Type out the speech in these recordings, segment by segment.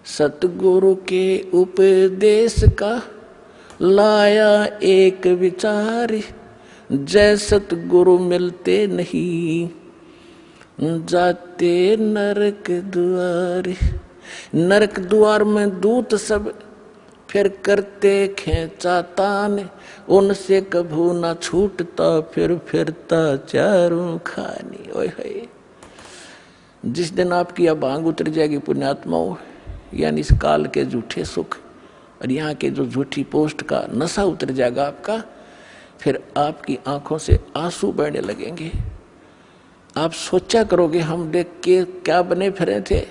सतगुरु के उपदेश का लाया एक विचार, जय सतगुरु मिलते नहीं जाते नरक द्वार। नरक द्वार में दूत सब फिर करते खेचा तान, उनसे कभू ना छूटता फिर फिरता चारों खानी। ओए होए, जिस दिन आपकी अब भांग उतर जाएगी पुण्यात्माओं, यानी इस काल के झूठे सुख और यहाँ के जो झूठी पोस्ट का नशा उतर जाएगा आपका, फिर आपकी आंखों से आंसू बहने लगेंगे। आप सोचा करोगे हम देख के क्या बने फिरे थे,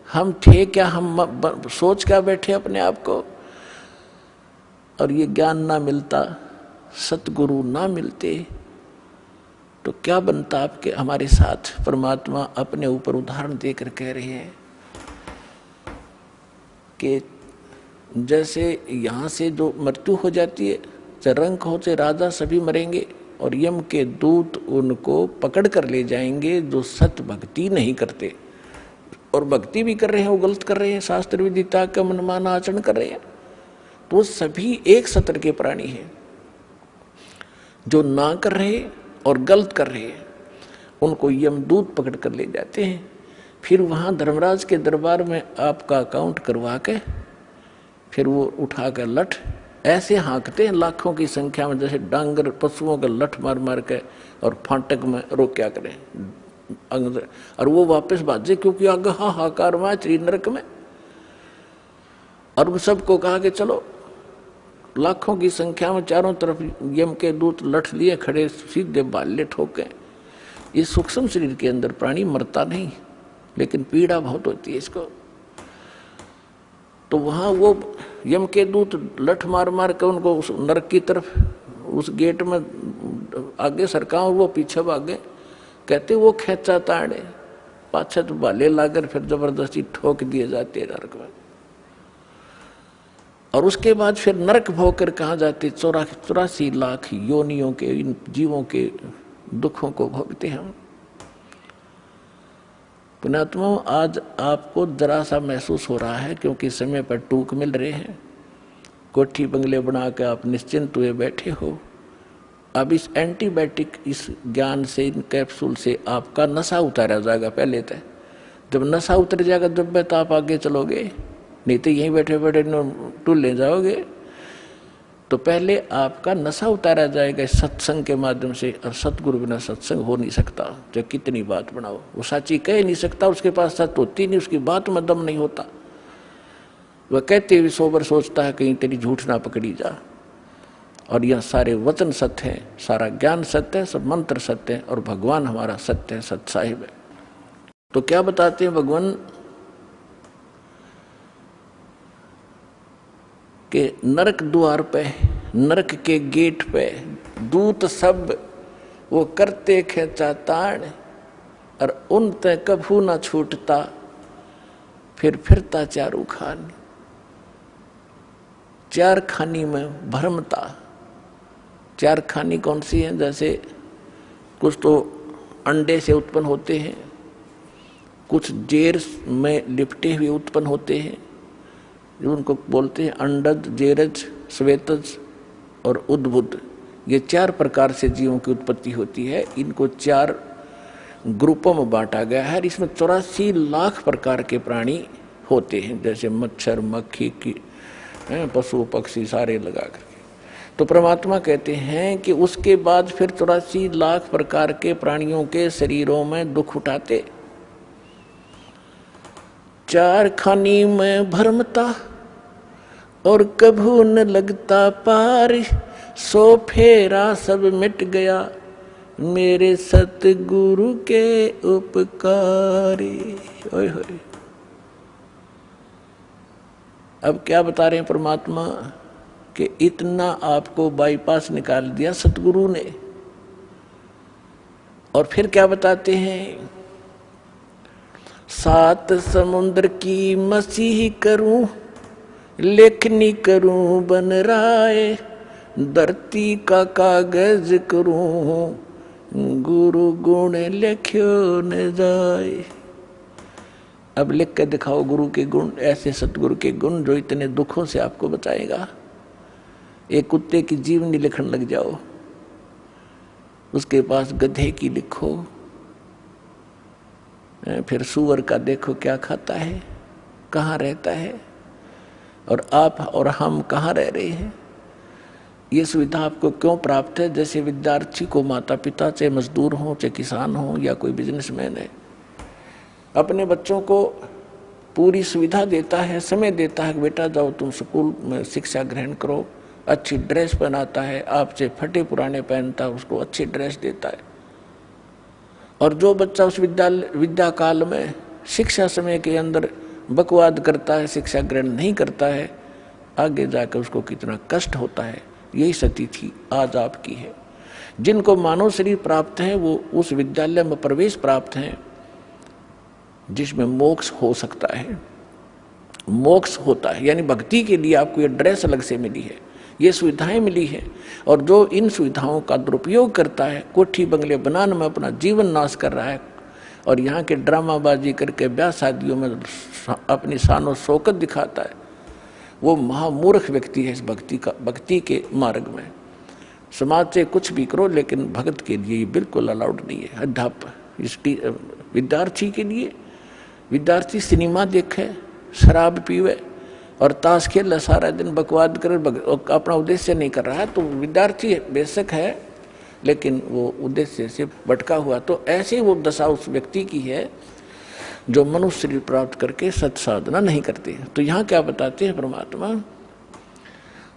हम थे क्या, हम सोच क्या बैठे अपने आप को। और ये ज्ञान ना मिलता, सतगुरु ना मिलते तो क्या बनता आपके हमारे साथ। परमात्मा अपने ऊपर उदाहरण देकर कह रहे हैं कि जैसे यहाँ से जो मृत्यु हो जाती है, रंक हो से राजा सभी मरेंगे और यम के दूत उनको पकड़ कर ले जाएंगे जो सत भक्ति नहीं करते, और भक्ति भी कर रहे हैं वो गलत कर रहे हैं, शास्त्र विदिता का मनमाना आचरण कर रहे हैं, तो वो सभी एक सत्र के प्राणी हैं। जो ना कर रहे और गलत कर रहे हैं उनको यमदूत पकड़ कर ले जाते हैं। फिर वहाँ धर्मराज के दरबार में आपका अकाउंट करवा के फिर वो उठा कर लठ ऐसे हाँकते हैं लाखों की संख्या में, जैसे डांगर पशुओं का लठ मार मार के और फाटक में रोक क्या करें अंदर, और वो वापस भाजे क्योंकि आगे हाहाकार में श्री नरक में। और उन सबको कहा कि चलो, लाखों की संख्या में चारों तरफ यम के दूत लठ लिए खड़े, सीधे बाले ठोके। इस सूक्ष्म शरीर के अंदर प्राणी मरता नहीं, लेकिन पीड़ा बहुत होती है इसको। तो वहां वो यम के दूत लठ मार मार के उनको उस नरक की तरफ, उस गेट में आगे सरका, वो पीछे भागे। कहते वो खेचा ताड़े पाछे तो बाले लाकर फिर जबरदस्ती ठोक दिए जाते नरक में। और उसके बाद फिर नरक भोग कर कहाँ जाते, 84 लाख योनियों के इन जीवों के दुखों को भोगते हम। पुण्यात्माओं, आज आपको जरा सा महसूस हो रहा है क्योंकि समय पर टूक मिल रहे हैं, कोठी बंगले बना के आप निश्चिंत हुए बैठे हो। अब इस एंटीबायोटिक, इस ज्ञान से, इन कैप्सूल से आपका नशा उतारा जाएगा। पहले तो जब नशा उतर जाएगा जब तो आप आगे चलोगे, नहीं तो यहीं बैठे बैठे टूल ले जाओगे। तो पहले आपका नशा उतारा जाएगा सत्संग के माध्यम से, और सतगुरु बिना सत्संग हो नहीं सकता। जो कितनी बात बनाओ, वो साची कह नहीं सकता, उसके पास सत्य होती नहीं, उसकी बात में दम नहीं होता। वह कहते हुए सोबर सोचता है कहीं तेरी झूठ ना पकड़ी जा। और यह सारे वचन सत्य है, सारा ज्ञान सत्य है, सब मंत्र सत्य है, और भगवान हमारा सत्य है, सत साहिब है। तो क्या बताते हैं भगवान कि नरक द्वार पे, नरक के गेट पे दूत सब वो करते खेचा ताड़, और उन ते कभू ना छूटता फिर फिरता चारू खान। चार खानी में भरमता। चार खानी कौन सी है? जैसे कुछ तो अंडे से उत्पन्न होते हैं, कुछ जेर में लिपटे हुए उत्पन्न होते हैं, जो उनको बोलते हैं अंडज, जेरज, श्वेतज और उद्भुत। ये चार प्रकार से जीवों की उत्पत्ति होती है। इनको चार ग्रुपों में बांटा गया है। इसमें 84 लाख प्रकार के प्राणी होते हैं, जैसे मच्छर, मक्खी की, पशु पक्षी सारे लगा करके। तो परमात्मा कहते हैं कि उसके बाद फिर 84 लाख प्रकार के प्राणियों के शरीरों में दुख उठाते। चार खानी में भरमता और कभू न लगता पार, सो फेरा सब मिट गया मेरे सतगुरु के उपकारी। ओए होए, अब क्या बता रहे हैं परमात्मा कि इतना आपको बाईपास निकाल दिया सतगुरु ने। और फिर क्या बताते हैं, 7 समुद्र की मसीह करूं, लेखनी करूं बन राय, धरती का कागज करूं, गुरु गुण लिख्यो न जाए। अब लिख के दिखाओ गुरु के गुण, ऐसे सतगुरु के गुण जो इतने दुखों से आपको बचाएगा। एक कुत्ते की जीवनी लिखने लग जाओ, उसके पास गधे की लिखो, फिर सूअर का देखो क्या खाता है, कहाँ रहता है, और आप और हम कहाँ रह रहे हैं। ये सुविधा आपको क्यों प्राप्त है? जैसे विद्यार्थी को माता पिता, चाहे मजदूर हो, चाहे किसान हो, या कोई बिजनेसमैन है, अपने बच्चों को पूरी सुविधा देता है, समय देता है, बेटा जाओ तुम स्कूल में शिक्षा ग्रहण करो, अच्छी ड्रेस पहनाता है, आपसे फटे पुराने पहनता है, उसको अच्छी ड्रेस देता है। और जो बच्चा उस विद्या काल में शिक्षा समय के अंदर बकवाद करता है, शिक्षा ग्रहण नहीं करता है, आगे जाकर उसको कितना कष्ट होता है। यही स्थिति आज आपकी है। जिनको मानव शरीर प्राप्त है वो उस विद्यालय में प्रवेश प्राप्त है जिसमें मोक्ष हो सकता है, मोक्ष होता है। यानी भक्ति के लिए आपको ये ड्रेस अलग से मिली है, ये सुविधाएं मिली है। और जो इन सुविधाओं का दुरुपयोग करता है, कोठी बंगले बनाने में अपना जीवन नाश कर रहा है और यहाँ के ड्रामाबाजी करके ब्याह शादियों में अपनी शानो शौकत दिखाता है, वो महामूर्ख व्यक्ति है इस भक्ति के मार्ग में। समाज से कुछ भी करो लेकिन भगत के लिए ये बिल्कुल अलाउड नहीं है। अध्यापक विद्यार्थी के लिए, विद्यार्थी सिनेमा देखे, शराब पीवे और ताश खेल सारा दिन बकवाद करे, अपना उद्देश्य नहीं कर रहा है, तो विद्यार्थी बेशक है लेकिन वो उद्देश्य से भटका हुआ। तो ऐसे वो दशा उस व्यक्ति की है जो मनुष्य शरीर प्राप्त करके सत साधना नहीं करते। तो यहाँ क्या बताते हैं परमात्मा,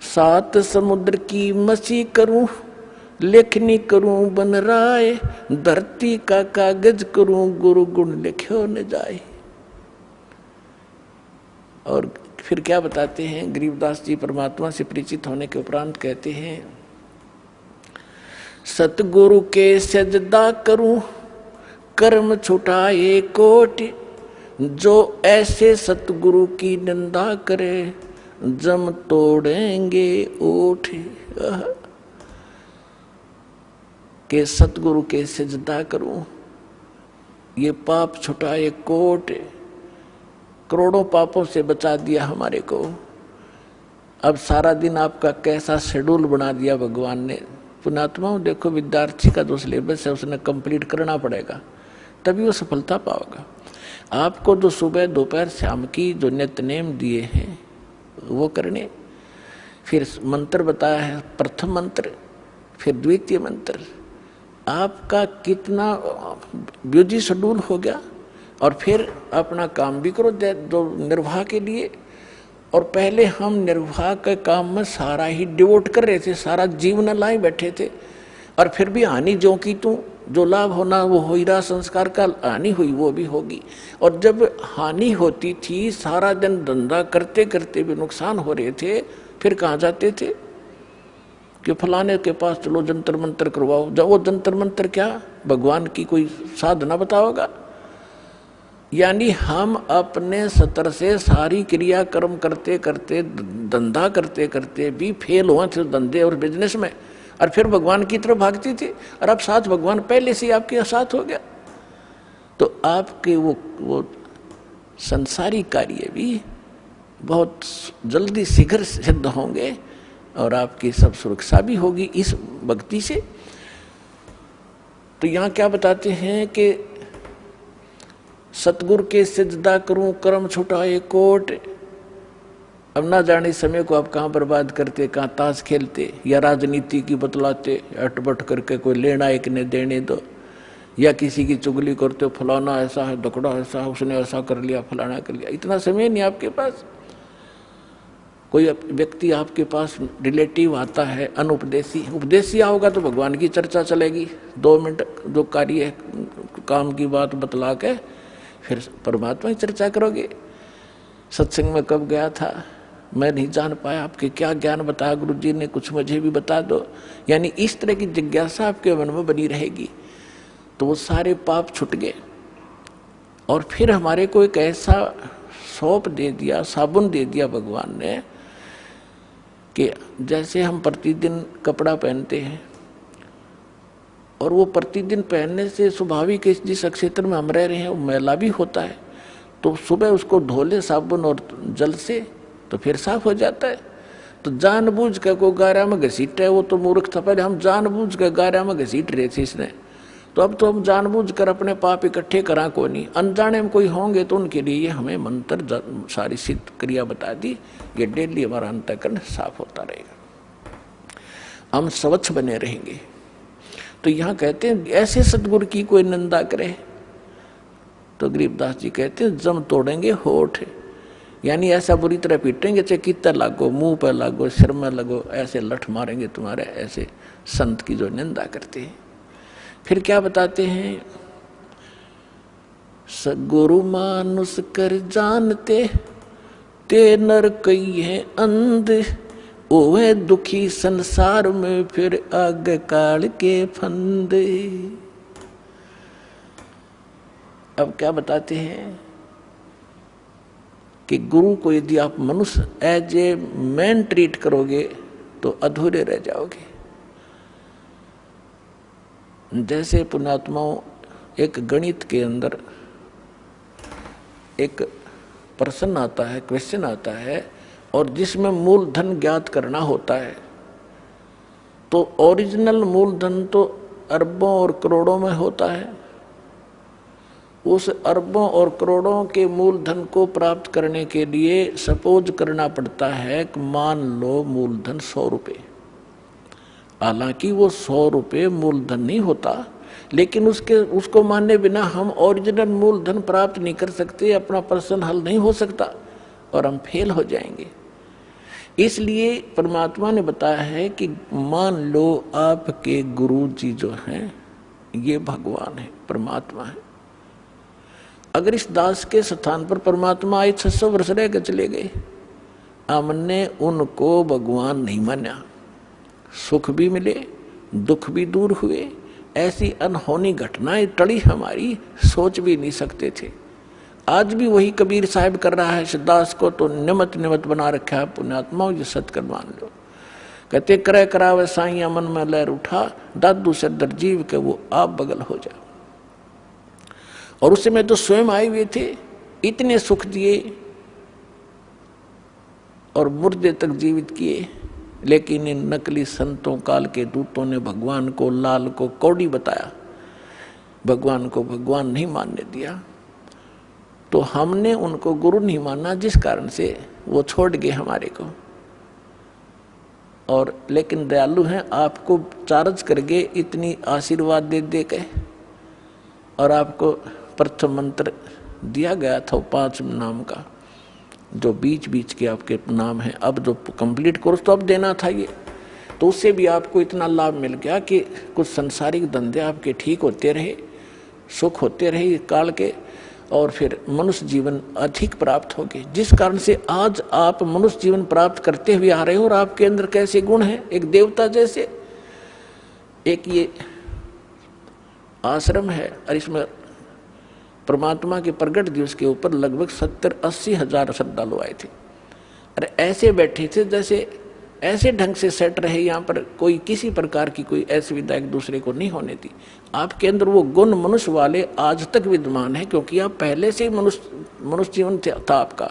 सात समुद्र की मसी करूं, लेखनी करूं बन राय, धरती का कागज करूं, गुरु गुण लिखो न जाए। और फिर क्या बताते हैं, गरीबदास जी परमात्मा से परिचित होने के उपरांत कहते हैं, सतगुरु के सजदा करूं, कर्म छुटाए कोटि, जो ऐसे सतगुरु की निंदा करे, जम तोड़ेंगे ओठ। के सतगुरु के सजदा करूं, ये पाप छुटाए कोट, करोड़ों पापों से बचा दिया हमारे को। अब सारा दिन आपका कैसा शेड्यूल बना दिया भगवान ने। पुण्यात्माओं देखो, विद्यार्थी का जो सिलेबस है उसने कंप्लीट करना पड़ेगा, तभी वो सफलता पाओगा। आपको जो सुबह दोपहर शाम की जो नित्य नेम दिए हैं वो करने, फिर मंत्र बताया है, प्रथम मंत्र फिर द्वितीय मंत्र, आपका कितना बिजी शेड्यूल हो गया। और फिर अपना काम भी करो जो निर्वाह के लिए। और पहले हम निर्वाह के काम में सारा ही डिवोट कर रहे थे, सारा जीवन लाए बैठे थे, और फिर भी हानि जो की तू, जो लाभ होना वो हो ही रहा, संस्कार का हानि हुई वो भी होगी। और जब हानि होती थी, सारा दिन धंधा करते करते भी नुकसान हो रहे थे, फिर कहाँ जाते थे कि फलाने के पास चलो जंतर मंतर करवाओ। जब वो जंतर मंतर क्या, भगवान की कोई साधना बताओगा। यानी हम अपने स्तर से सारी क्रिया कर्म करते करते, धंधा करते करते भी फेल हुए थे धंधे और बिजनेस में, और फिर भगवान की तरफ भागती थी। और अब साथ भगवान पहले से आपके साथ हो गया, तो आपके वो संसारी कार्य भी बहुत जल्दी शीघ्र सिद्ध होंगे और आपकी सब सुरक्षा भी होगी इस भक्ति से। तो यहाँ क्या बताते हैं कि सतगुरु के सजदा करूं, कर्म छुटाए कोट। अब ना जाने समय को आप कहाँ बर्बाद करते, कहाँ ताश खेलते, या राजनीति की बतलाते, अटबट करके कोई लेना एक ने देने दो, या किसी की चुगली करते हो, फलाना ऐसा है, दकड़ा ऐसा है, उसने ऐसा कर लिया, फलाना कर लिया। इतना समय नहीं आपके पास। कोई व्यक्ति आपके पास रिलेटिव आता है अनुपदेशी, उपदेशी आओगा तो भगवान की चर्चा चलेगी, 2 मिनट जो कार्य काम की बात बतला के फिर परमात्मा की चर्चा करोगे। सत्संग में कब गया था, मैं नहीं जान पाया, आपके क्या ज्ञान बताया गुरु जी ने, कुछ मुझे भी बता दो। यानी इस तरह की जिज्ञासा आपके मन में बनी रहेगी, तो वो सारे पाप छूट गए। और फिर हमारे को एक ऐसा सौंप दे दिया, साबुन दे दिया भगवान ने, कि जैसे हम प्रतिदिन कपड़ा पहनते हैं और वो प्रतिदिन पहनने से स्वाभाविक जिस क्षेत्र में हम रह रहे हैं वो मैला भी होता है, तो सुबह उसको धो ले साबुन और जल से तो फिर साफ हो जाता है। तो जानबूझ कर को गारा में घसीट है, वो तो मूर्ख था। पहले हम जानबूझ कर गारा में घसीट रहे थे इसने, तो अब तो हम जानबूझ कर अपने पाप इकट्ठे करा को नहीं। अनजाने में कोई होंगे तो उनके लिए ये हमें मंत्र सारी सिद्ध क्रिया बता दी। ये डेली हमारा अंतःकरण साफ होता रहेगा, हम स्वच्छ बने रहेंगे। तो यहाँ कहते हैं ऐसे सतगुरु की कोई निंदा करे तो गरीबदास जी कहते हैं जम तोड़ेंगे होठ, यानी ऐसा बुरी तरह पीटेंगे चाहे कितना लागो, मुंह पर लागो, सिर में लगो, ऐसे लठ मारेंगे तुम्हारे ऐसे संत की जो निंदा करते हैं। फिर क्या बताते हैं, सगुरु मानुष कर जानते ते नर कई है अंध, ओवे दुखी संसार में फिर आगे काल के फंदे। अब क्या बताते हैं कि गुरु को यदि आप मनुष्य एज ए मैन ट्रीट करोगे तो अधूरे रह जाओगे। जैसे पुण्यात्माओं, एक गणित के अंदर एक प्रश्न आता है, क्वेश्चन आता है, और जिसमें मूलधन ज्ञात करना होता है, तो ओरिजिनल मूलधन तो अरबों और करोड़ों में होता है। उस अरबों और करोड़ों के मूलधन को प्राप्त करने के लिए सपोज करना पड़ता है कि मान लो मूलधन 100 रुपये। हालांकि वो 100 रुपये मूलधन नहीं होता, लेकिन उसको मानने बिना हम ओरिजिनल मूलधन प्राप्त नहीं कर सकते, अपना प्रश्न हल नहीं हो सकता और हम फेल हो जाएंगे। इसलिए परमात्मा ने बताया है कि मान लो आपके गुरु जी जो हैं ये भगवान है, परमात्मा है। अगर इस दास के स्थान पर परमात्मा आए 600 वर्ष रह के चले गए, हमने उनको भगवान नहीं माना, सुख भी मिले दुख भी दूर हुए, ऐसी अनहोनी घटनाएं टली हमारी सोच भी नहीं सकते थे। आज भी वही कबीर साहब कर रहा है, दास को तो निमत निमत बना रखा है। पुण्यात्माओं ये सत्कर्म मान लो। कहते करे करावे साइया मन में लहर उठा, दादू से दर जीव के वो आप बगल हो जा। और उस समय तो स्वयं आए हुए थे, इतने सुख दिए और मुर्दे तक जीवित किए, लेकिन इन नकली संतों काल के दूतों ने भगवान को लाल को कौड़ी बताया, भगवान को भगवान नहीं मानने दिया। तो हमने उनको गुरु नहीं माना, जिस कारण से वो छोड़ गए हमारे को। और लेकिन दयालु हैं, आपको चार्ज कर गए इतनी आशीर्वाद दे दे के, और आपको प्रथम मंत्र दिया गया था 5 नाम का, जो बीच बीच के आपके नाम है। अब जो कंप्लीट कोर्स तो अब देना था ये, तो उससे भी आपको इतना लाभ मिल गया कि कुछ संसारिक धंधे आपके ठीक होते रहे, सुख होते रहे काल के, और फिर मनुष्य जीवन अधिक प्राप्त हो गए, जिस कारण से आज आप मनुष्य जीवन प्राप्त करते हुए आ रहे हो। और आपके अंदर कैसे गुण हैं, एक देवता जैसे। एक ये आश्रम है और इसमें परमात्मा के प्रगट दिवस के ऊपर लगभग 70-80 हजार श्रद्धालु आए थे। अरे ऐसे बैठे थे जैसे ऐसे ढंग से सेट रहे, यहाँ पर कोई किसी प्रकार की कोई असुविधा एक दूसरे को नहीं होने दी। आपके अंदर वो गुण मनुष्य वाले आज तक विद्यमान है, क्योंकि आप पहले से मनुष्य जीवन था आपका।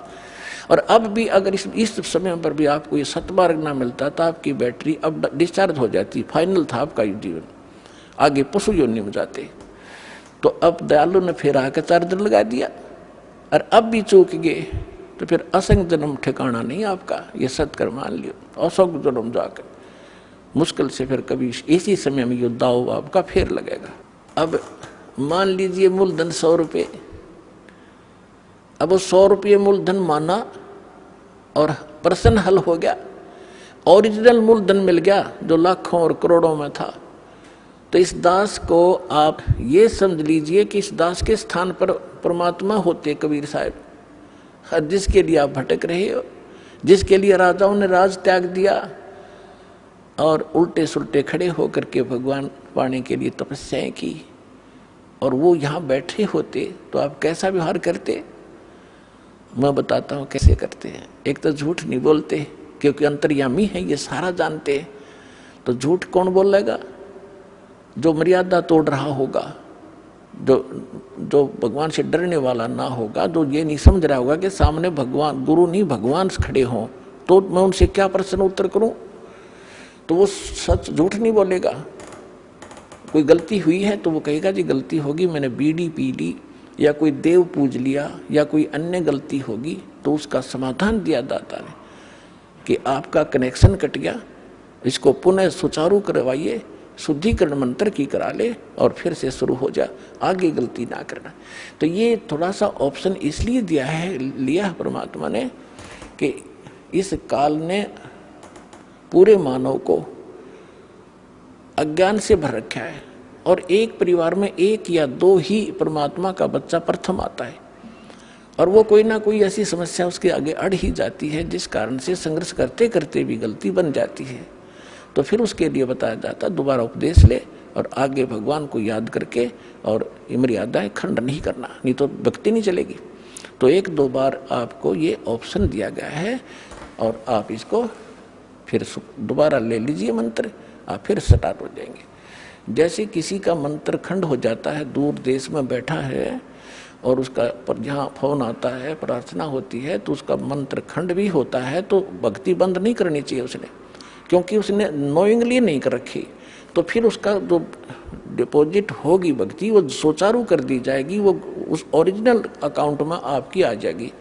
और अब भी अगर इस समय पर भी आपको ये सतमार्ग ना मिलता तो आपकी बैटरी अब डिस्चार्ज हो जाती, फाइनल था आपका ये जीवन, आगे पशु योनि में जाते। तो अब दयालु ने फिर आकर चार्जर लगा दिया, और अब भी चूक गए तो फिर असंग जन्म ठिकाना नहीं आपका, ये सत्कर्म मान लियो। असंग जन्म जाकर मुश्किल से फिर कभी इसी समय में ये दाव आपका फिर लगेगा। अब मान लीजिए मूलधन 100 रुपये, अब वो 100 रुपये मूलधन माना और प्रश्न हल हो गया, ओरिजिनल मूलधन मिल गया जो लाखों और करोड़ों में था। तो इस दास को आप ये समझ लीजिए कि इस दास के स्थान पर परमात्मा होते कबीर साहब, जिसके लिए आप भटक रहे हो, जिसके लिए राजाओं ने राज त्याग दिया और उल्टे सुल्टे खड़े होकर के भगवान पाने के लिए तपस्याएं की, और वो यहाँ बैठे होते तो आप कैसा व्यवहार करते। मैं बताता हूँ कैसे करते हैं। एक तो झूठ नहीं बोलते, क्योंकि अंतर्यामी है, ये सारा जानते हैं। तो झूठ कौन बोलेगा, जो मर्यादा तोड़ रहा होगा, जो जो भगवान से डरने वाला ना होगा, जो ये नहीं समझ रहा होगा कि सामने भगवान, गुरु नहीं भगवान खड़े हों, तो मैं उनसे क्या प्रश्न उत्तर करूं, तो वो सच झूठ नहीं बोलेगा। कोई गलती हुई है तो वो कहेगा जी गलती होगी, मैंने बीड़ी पी ली या कोई देव पूज लिया या कोई अन्य गलती होगी, तो उसका समाधान दिया दाता ने कि आपका कनेक्शन कट गया, इसको पुनः सुचारू करवाइए, शुद्धिकरण मंत्र की करा ले और फिर से शुरू हो जा, आगे गलती ना करना। तो ये थोड़ा सा ऑप्शन इसलिए दिया है, लिया है परमात्मा ने कि इस काल ने पूरे मानव को अज्ञान से भर रखा है और एक परिवार में एक या दो ही परमात्मा का बच्चा प्रथम आता है और वो कोई ना कोई ऐसी समस्या उसके आगे अड़ ही जाती है जिस कारण से संघर्ष करते करते भी गलती बन जाती है। तो फिर उसके लिए बताया जाता दोबारा उपदेश ले और आगे भगवान को याद करके और मर्यादाएं खंड नहीं करना, नहीं तो भक्ति नहीं चलेगी। तो एक दो बार आपको ये ऑप्शन दिया गया है और आप इसको फिर दोबारा ले लीजिए मंत्र, आप फिर स्टार्ट हो जाएंगे। जैसे किसी का मंत्र खंड हो जाता है, दूर देश में बैठा है और उसका पर जहाँ फोन आता है, प्रार्थना होती है, तो उसका मंत्र खंड भी होता है, तो भक्ति बंद नहीं करनी चाहिए उसने, क्योंकि उसने नोइंगली नहीं कर रखी। तो फिर उसका जो डिपॉजिट होगी भक्ति वो सुचारू कर दी जाएगी, वो उस ओरिजिनल अकाउंट में आपकी आ जाएगी।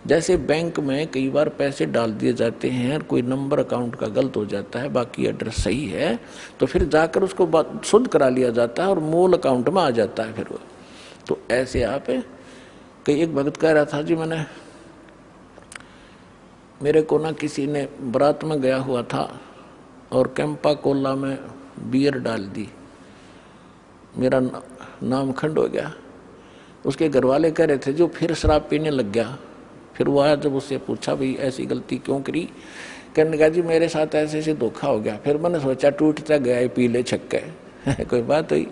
जैसे बैंक में कई बार पैसे डाल दिए जाते हैं, कोई नंबर अकाउंट का गलत हो जाता है, बाकी एड्रेस सही है, तो फिर जाकर उसको शुद्ध करा लिया जाता है और मूल अकाउंट में आ जाता है फिर वो। तो ऐसे आप कई, एक भगत कह रहा था जी मेरे को ना किसी ने बारात में गया हुआ था और कैंपा कोला में बियर डाल दी, मेरा नाम खंड हो गया। उसके घर वाले कह रहे थे जो फिर शराब पीने लग गया। फिर वो आया, जब उससे पूछा भाई ऐसी गलती क्यों करी, कहने लगा जी मेरे साथ ऐसे ऐसे धोखा हो गया। फिर मैंने सोचा टूटता गया पीले छक्के कोई बात हुई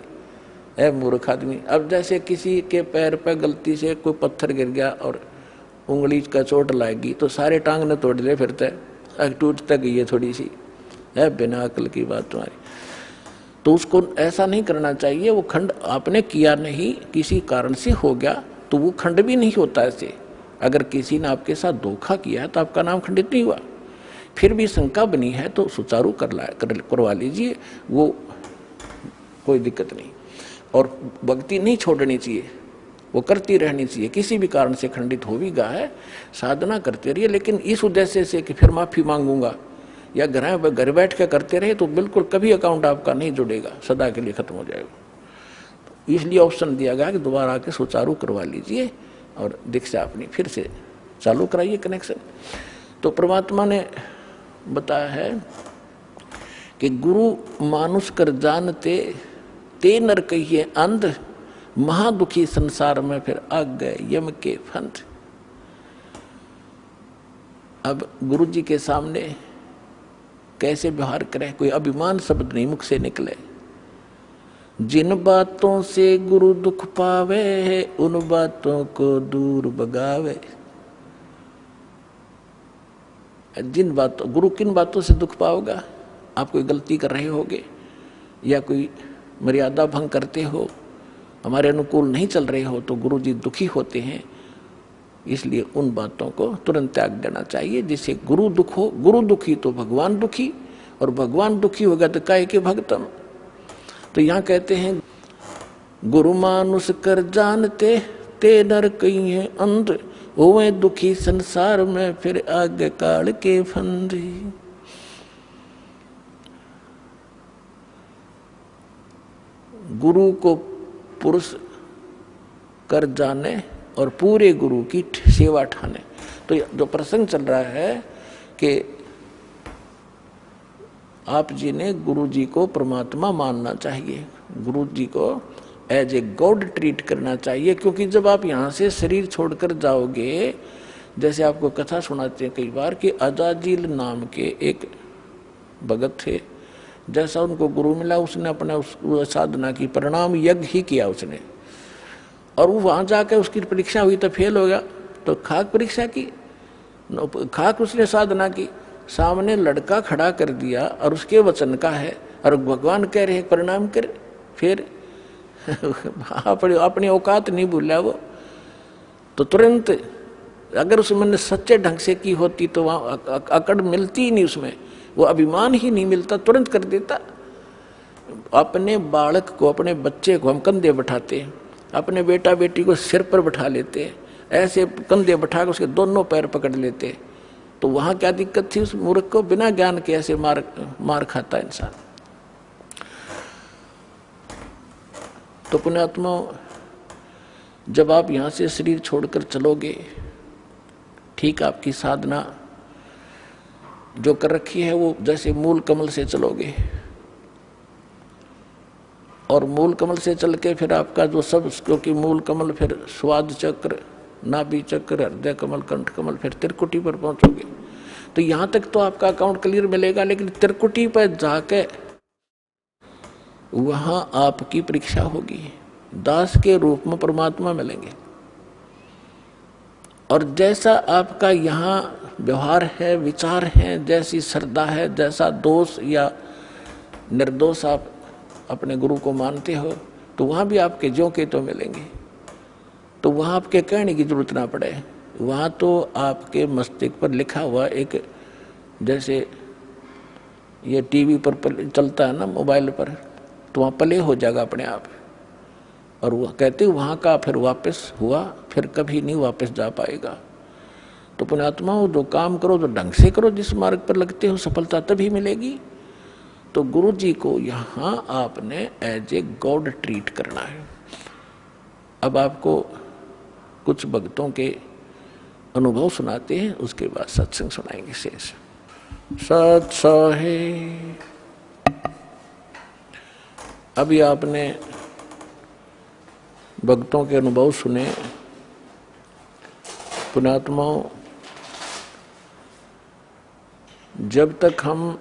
है मूर्ख आदमी। अब जैसे किसी के पैर पर गलती से कोई पत्थर गिर गया और उंगली का चोट लाएगी तो सारे टांग ने तोड़ ले, फिरते टूट तक गई है थोड़ी सी, है बिना अकल की बात तुम्हारी। तो उसको ऐसा नहीं करना चाहिए। वो खंड आपने किया नहीं, किसी कारण से हो गया तो वो खंड भी नहीं होता ऐसे। अगर किसी ने आपके साथ धोखा किया तो आपका नाम खंडित नहीं हुआ। फिर भी शंका बनी है तो सुचारू करवा लीजिए, वो कोई दिक्कत नहीं। और भक्ति नहीं छोड़नी चाहिए, वो करती रहनी चाहिए। किसी भी कारण से खंडित हो भी गया है, साधना करते रहिए, लेकिन इस उद्देश्य से कि फिर माफी मांगूंगा या घर बैठ के करते रहे तो बिल्कुल कभी अकाउंट आपका नहीं जुड़ेगा, सदा के लिए खत्म हो जाएगा। तो इसलिए ऑप्शन दिया गया कि दोबारा आके सुचारू करवा लीजिए और दीक्षा अपनी फिर से चालू कराइए कनेक्शन। तो परमात्मा ने बताया है कि गुरु मानुष कर जानते ते नर कहिए अंध, महादुखी संसार में फिर आ गए यम के फंद। अब गुरु जी के सामने कैसे व्यवहार करें, कोई अभिमान शब्द नहीं मुख से निकले। जिन बातों से गुरु दुख पावे उन बातों को दूर भगावे। जिन बातों, गुरु किन बातों से दुख पाओगा, आप कोई गलती कर रहे होगे या कोई मर्यादा भंग करते हो, हमारे अनुकूल नहीं चल रहे हो, तो गुरु जी दुखी होते हैं। इसलिए उन बातों को तुरंत त्याग देना चाहिए जिससे गुरु दुख हो। गुरु दुखी तो भगवान दुखी, और भगवान दुखी होगा तो काहे के भक्तम। तो यहाँ कहते हैं गुरु मानुष कर जानते ते नर कहीं है अंध, होवे दुखी संसार में फिर आगे काल के फंद। गुरु को पुरुष कर जाने और पूरे गुरु की सेवा ठाने। तो जो प्रसंग चल रहा है कि आप जी ने गुरु जी को परमात्मा मानना चाहिए, गुरु जी को एज ए गॉड ट्रीट करना चाहिए। क्योंकि जब आप यहाँ से शरीर छोड़कर जाओगे, जैसे आपको कथा सुनाते हैं कई बार कि अजाजिल नाम के एक भगत थे, जैसा उनको गुरु मिला उसने अपने साधना की परिणाम यज्ञ ही किया उसने, और वो वहाँ जाकर उसकी परीक्षा हुई तो फेल हो गया। तो खाक परीक्षा की, खाक उसने साधना की, सामने लड़का खड़ा कर दिया और उसके वचन का है और भगवान कह रहे परिणाम कर। फिर अपनी औकात नहीं भूला वो, तो तुरंत अगर उसमें सच्चे ढंग से की होती तो वहाँ अकड़ मिलती ही नहीं, उसमें वो अभिमान ही नहीं मिलता, तुरंत कर देता। अपने बालक को, अपने बच्चे को हम कंधे बैठाते हैं, अपने बेटा बेटी को सिर पर बैठा लेते हैं, ऐसे कंधे बैठा कर उसके दोनों पैर पकड़ लेते हैं, तो वहाँ क्या दिक्कत थी उस मूर्ख को? बिना ज्ञान के ऐसे मार खाता इंसान। तो पुण्यात्मा, जब आप यहाँ से शरीर छोड़कर चलोगे, ठीक आपकी साधना जो कर रखी है वो जैसे मूल कमल से चलोगे, और मूल कमल से चल के फिर आपका जो सब, क्योंकि मूल कमल फिर स्वाद चक्र, नाभि चक्र, हृदय कमल, कंठ कमल, फिर त्रिकुटी पर पहुंचोगे। तो यहाँ तक तो आपका अकाउंट क्लियर मिलेगा, लेकिन त्रिकुटी पर जाके वहां आपकी परीक्षा होगी। दास के रूप में परमात्मा मिलेंगे, और जैसा आपका यहाँ व्यवहार है, विचार है, जैसी श्रद्धा है, जैसा दोष या निर्दोष आप अपने गुरु को मानते हो, तो वहाँ भी आपके ज्यों के तो मिलेंगे। तो वहाँ आपके कहने की जरूरत ना पड़े, वहाँ तो आपके मस्तिष्क पर लिखा हुआ एक, जैसे ये टीवी पर चलता है ना, मोबाइल पर, तो वहाँ प्ले हो जाएगा अपने आप। और वह कहते वहाँ का फिर वापस हुआ, फिर कभी नहीं वापस जा पाएगा। तो पुण्यात्माओं, जो काम करो तो ढंग से करो, जिस मार्ग पर लगते हो सफलता तभी मिलेगी। तो गुरु जी को यहाँ आपने एज ए गॉड ट्रीट करना है। अब आपको कुछ भक्तों के अनुभव सुनाते हैं, उसके बाद सत्संग सुनाएंगे शेष। सत्सहे अभी आपने भक्तों के अनुभव सुने। पुण्यात्माओं, जब तक हम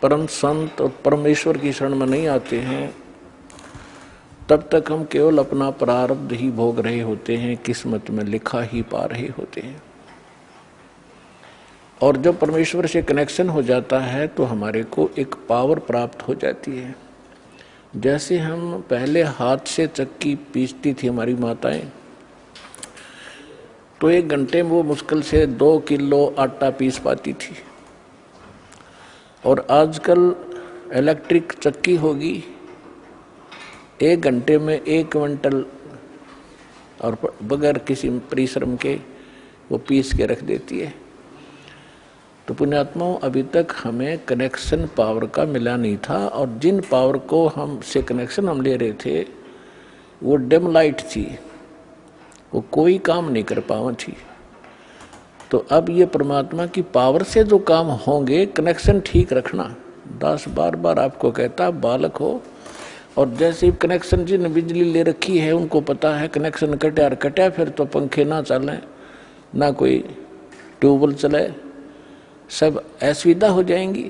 परम संत और परमेश्वर की शरण में नहीं आते हैं, तब तक हम केवल अपना प्रारब्ध ही भोग रहे होते हैं, किस्मत में लिखा ही पा रहे होते हैं। और जब परमेश्वर से कनेक्शन हो जाता है तो हमारे को एक पावर प्राप्त हो जाती है। जैसे हम पहले हाथ से चक्की पीसती थी हमारी माताएं, तो 1 घंटे में वो मुश्किल से 2 किलो आटा पीस पाती थी। और आजकल इलेक्ट्रिक चक्की होगी, 1 घंटे में 1 क्विंटल और बगैर किसी परिश्रम के वो पीस के रख देती है। तो पुण्यात्माओं, अभी तक हमें कनेक्शन पावर का मिला नहीं था, और जिन पावर को हम से कनेक्शन हम ले रहे थे वो डिम लाइट थी, वो कोई काम नहीं कर पावा थी। तो अब ये परमात्मा की पावर से जो काम होंगे, कनेक्शन ठीक रखना। दास बार बार आपको कहता, बालक हो, और जैसे ही कनेक्शन जिन बिजली ले रखी है उनको पता है कनेक्शन कटा और कटा, फिर तो पंखे ना चलें, ना कोई ट्यूबवेल चले, सब असुविधा हो जाएंगी।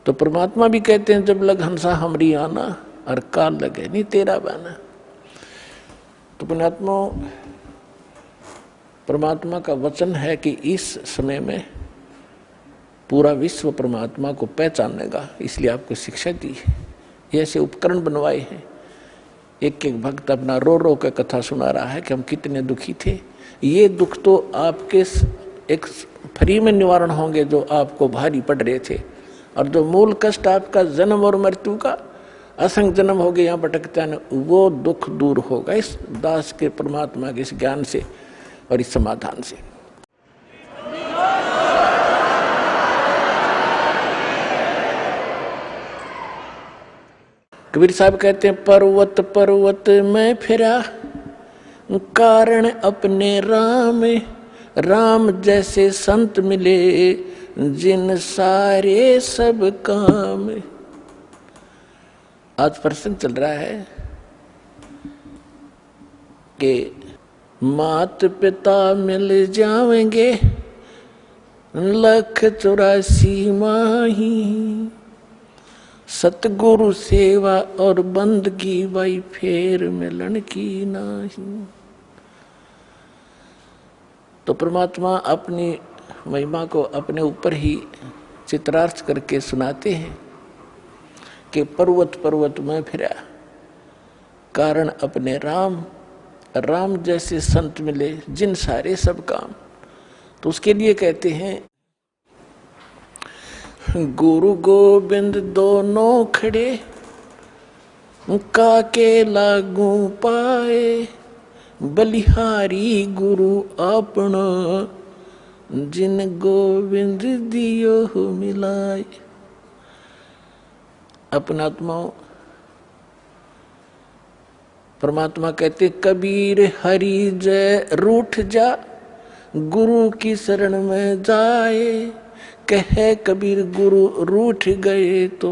तो परमात्मा भी कहते हैं, जब लग हंसा हमरी आना, और काल लगे नहीं तेरा बाना। तो पुण्यात्मा, परमात्मा का वचन है कि इस समय में पूरा विश्व परमात्मा को पहचानेगा, इसलिए आपको शिक्षा दी है, ऐसे उपकरण बनवाए हैं। एक एक भक्त अपना रो रो के कथा सुना रहा है कि हम कितने दुखी थे। ये दुख तो आपके एक फ्री में निवारण होंगे जो आपको भारी पड़ रहे थे, और जो मूल कष्ट आपका जन्म और मृत्यु का, असंग जन्म हो गए यहाँ भटकता है, वो दुख दूर होगा इस दास के परमात्मा के इस ज्ञान से और इस समाधान से। कबीर साहब कहते हैं, पर्वत पर्वत में फिरा, कारण अपने राम, राम जैसे संत मिले, जिन सारे सब काम। आज प्रसंग चल रहा है कि मात पिता मिल जाएंगे, 184 माही, सतगुरु सेवा और बंदगी भाई फेर मिलन की नाही। तो परमात्मा अपनी महिमा को अपने ऊपर ही चित्रार्थ करके सुनाते हैं कि पर्वत पर्वत में फिरा, कारण अपने राम, राम जैसे संत मिले जिन सारे सब काम। तो उसके लिए कहते हैं गुरु गोविंद दोनों खड़े काके लागू पाए, बलिहारी गुरु अपना जिन गोविंद दियो मिलाए। अपना आत्माओं, परमात्मा कहते कबीर हरि जय रूठ जा, गुरु की शरण में जाए। कहे कबीर गुरु रूठ गए तो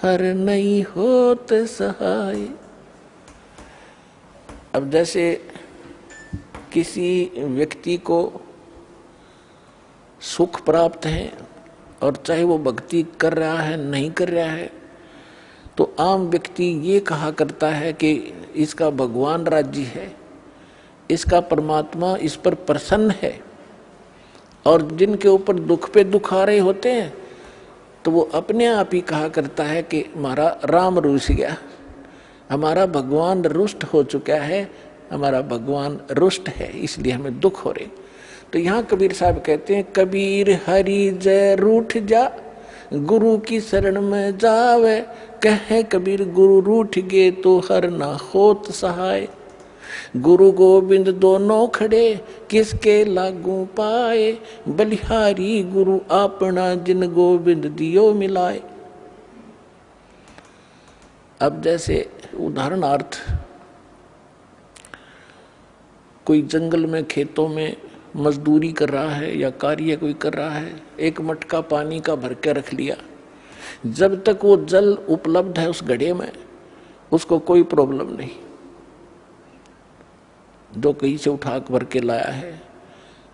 हर नहीं होत सहाय। अब जैसे किसी व्यक्ति को सुख प्राप्त है और चाहे वो भक्ति कर रहा है नहीं कर रहा है, तो आम व्यक्ति ये कहा करता है कि इसका भगवान राज्य है, इसका परमात्मा इस पर प्रसन्न है। और जिनके ऊपर दुख पे दुख आ रहे होते हैं तो वो अपने आप ही कहा करता है कि हमारा राम रुस गया, हमारा भगवान रुष्ट हो चुका है, हमारा भगवान रुष्ट है, इसलिए हमें दुख हो रहे। तो यहाँ कबीर साहब कहते हैं कबीर हरि जय रूठ जा, गुरु की शरण में जावे। कहे कबीर गुरु रूठ गए तो हर ना होत सहाय। गुरु गोविंद दोनों खड़े किसके लागू पाए, बलिहारी गुरु अपना जिन गोविंद दियो मिलाए। अब जैसे उदाहरणार्थ कोई जंगल में खेतों में मजदूरी कर रहा है या कार्य कोई कर रहा है, एक मटका पानी का भर के रख लिया। जब तक वो जल उपलब्ध है उस घड़े में उसको कोई प्रॉब्लम नहीं, जो कहीं से उठा भर के लाया है।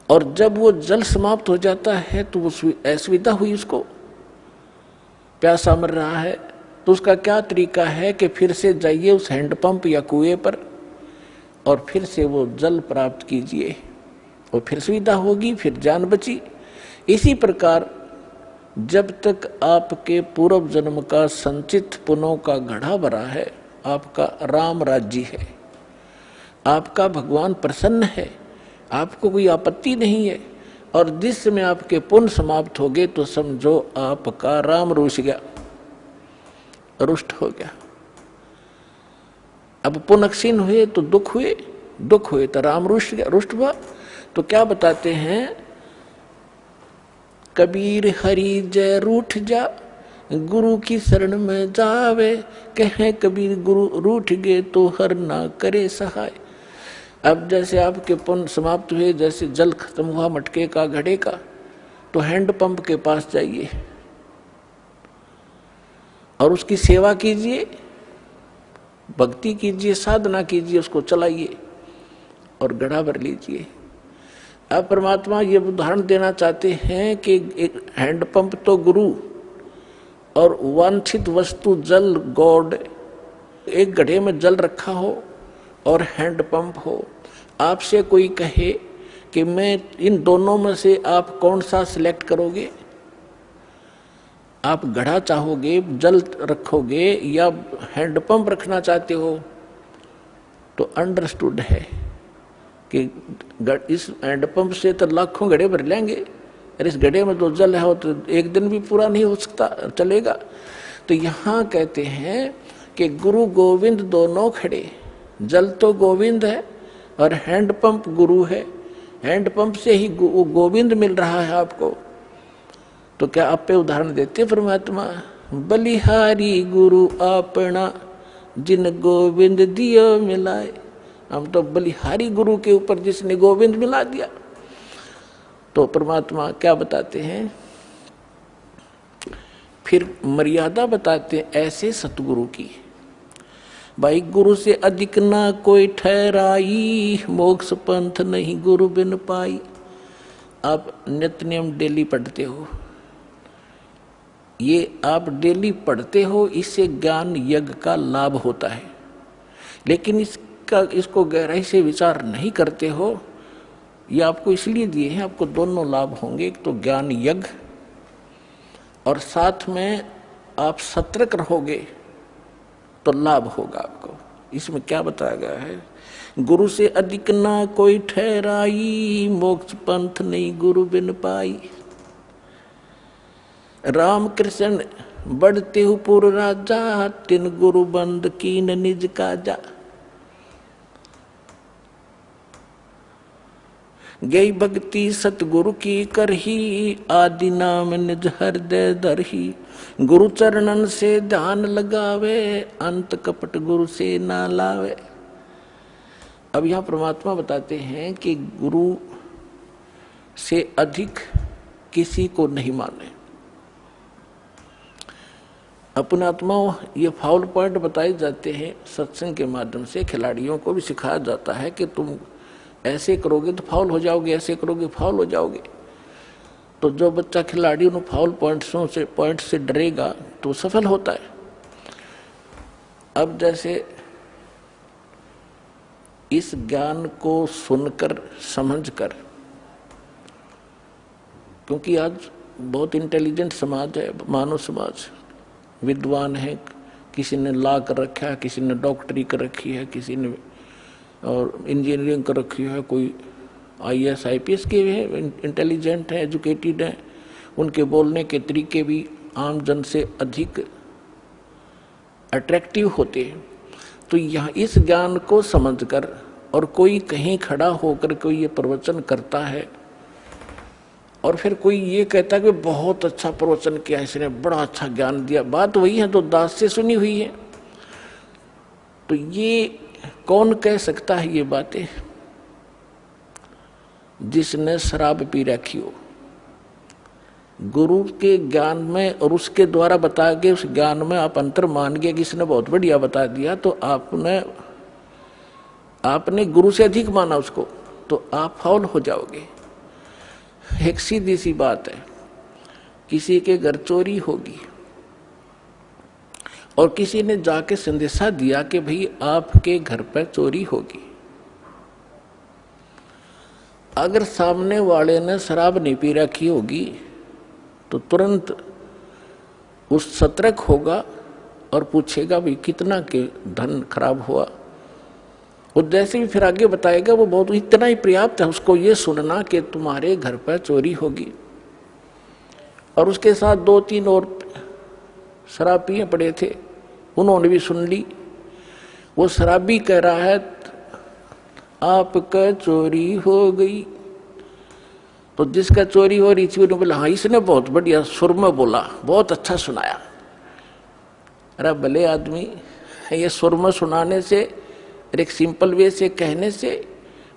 और जब वो जल समाप्त हो जाता है तो वो असुविधा हुई, उसको प्यासा मर रहा है, तो उसका क्या तरीका है कि फिर से जाइए उस हैंडपंप या कुएं पर और फिर से वो जल प्राप्त कीजिए, और फिर सुविधा होगी, फिर जान बची। इसी प्रकार जब तक आपके पूर्व जन्म का संचित पुण्यों का घड़ा भरा है, आपका राम राज्य है, आपका भगवान प्रसन्न है, आपको कोई आपत्ति नहीं है। और जिस समय आपके पुण्य समाप्त हो गए तो समझो आपका राम रुस गया, रुष्ट हो गया। अब पुण्य क्षीण हुए तो दुख हुए, दुख हुए तो राम रुष्ट गया, रुष्ट हुआ। तो क्या बताते हैं कबीर हरि जय रूठ जा, गुरु की शरण में जावे। कहे कबीर गुरु रूठ गए तो हर ना करे सहाय। अब जैसे आपके पुण्य समाप्त हुए, जैसे जल खत्म हुआ मटके का घड़े का, तो हैंडपंप के पास जाइए और उसकी सेवा कीजिए, भक्ति कीजिए, साधना कीजिए, उसको चलाइए और घड़ा भर लीजिए। अब परमात्मा ये उदाहरण देना चाहते हैं कि एक हैंडपंप तो गुरु और वांछित वस्तु जल गॉड, एक घड़े में जल रखा हो और हैंडपंप हो। आपसे कोई कहे कि मैं इन दोनों में से आप कौन सा सिलेक्ट करोगे, आप घड़ा चाहोगे, जल रखोगे या हैंडपंप रखना चाहते हो, तो अंडरस्टूड है कि इस हैंडपंप से तो लाखों घड़े भर लेंगे, और इस घड़े में तो जल है तो एक दिन भी पूरा नहीं हो सकता, चलेगा। तो यहाँ कहते हैं कि गुरु गोविंद दोनों खड़े, जल तो गोविंद है और हैंडपंप गुरु है, हैंडपंप से ही गोविंद मिल रहा है आपको। तो क्या आप पे उदाहरण देते परमात्मा, बलिहारी गुरु अपना जिन गोविंद दियो मिलाए। हम तो बलिहारी गुरु के ऊपर जिसने गोविंद मिला दिया। तो परमात्मा क्या बताते हैं, फिर मर्यादा बताते हैं ऐसे सतगुरु की। भाई गुरु से अधिक ना कोई ठहराई, मोक्ष पंथ नहीं गुरु बिन पाई। आप नित्य नियम डेली पढ़ते हो, ये आप डेली पढ़ते हो, इससे ज्ञान यज्ञ का लाभ होता है। लेकिन इसको गहराई से विचार नहीं करते हो, ये आपको इसलिए दिए हैं, आपको दोनों लाभ होंगे। एक तो ज्ञान यज्ञ और साथ में आप सतर्क रहोगे तो लाभ होगा आपको। इसमें क्या बताया गया है? गुरु से अधिक ना कोई ठहराई, मोक्ष पंथ नहीं गुरु बिन पाई। राम कृष्ण बढ़ते हु पुर राजा, तिन गुरु बंद कीन निज काजा। गई भक्ति सतगुरु की करही, आदि नाम निज हृदय धरही। गुरु चरणन से ध्यान लगावे, अंत कपट गुरु से ना लावे। अब यहां परमात्मा बताते हैं कि गुरु से अधिक किसी को नहीं माने। अपनात्माओं, ये फाउल पॉइंट बताए जाते हैं सत्संग के माध्यम से। खिलाड़ियों को भी सिखाया जाता है कि तुम ऐसे करोगे तो फाउल हो जाओगे, ऐसे करोगे फाउल हो जाओगे। तो जो बच्चा खिलाड़ी उन फाउल पॉइंट से डरेगा तो सफल होता है। अब जैसे इस ज्ञान को सुनकर समझकर, क्योंकि आज बहुत इंटेलिजेंट समाज है, मानव समाज, विद्वान है, किसी ने लॉ कर रखा है, किसी ने डॉक्टरी कर रखी है, किसी ने और इंजीनियरिंग कर रखी है, कोई IAS IPS के हैं, इंटेलिजेंट है, एजुकेटेड है। उनके बोलने के तरीके भी आम जन से अधिक अट्रैक्टिव होते हैं। तो यहाँ इस ज्ञान को समझकर, और कोई कहीं खड़ा होकर कोई ये प्रवचन करता है और फिर कोई ये कहता है कि बहुत अच्छा प्रवचन किया, इसने बड़ा अच्छा ज्ञान दिया, बात वही है तो दास से सुनी हुई है। तो ये कौन कह सकता है ये बातें? जिसने शराब पी रखी हो। गुरु के ज्ञान में और उसके द्वारा बताए गए उस ज्ञान में आप अंतर मान गए कि इसने बहुत बढ़िया बता दिया, तो आपने गुरु से अधिक माना उसको, तो आप फाउल हो जाओगे। एक सीधी सी बात है, किसी के घर चोरी होगी और किसी ने जाके संदेशा दिया कि भाई आपके घर पर चोरी होगी। अगर सामने वाले ने शराब नहीं पी रखी होगी तो तुरंत उस सतर्क होगा और पूछेगा भाई कितना के धन खराब हुआ। और जैसे भी फिर आगे बताएगा वो बहुत इतना ही पर्याप्त है उसको ये सुनना कि तुम्हारे घर पर चोरी होगी। और उसके साथ 2-3 और शराब पिए पड़े थे, उन्होंने भी सुन ली। वो शराबी कह रहा है आपका चोरी हो गई। तो जिसका चोरी हो रही थी उन्होंने बोला हाँ इसने बहुत बढ़िया सुर में बोला, बहुत अच्छा सुनाया। अरे भले आदमी, ये सुर में सुनाने से, एक सिंपल वे से कहने से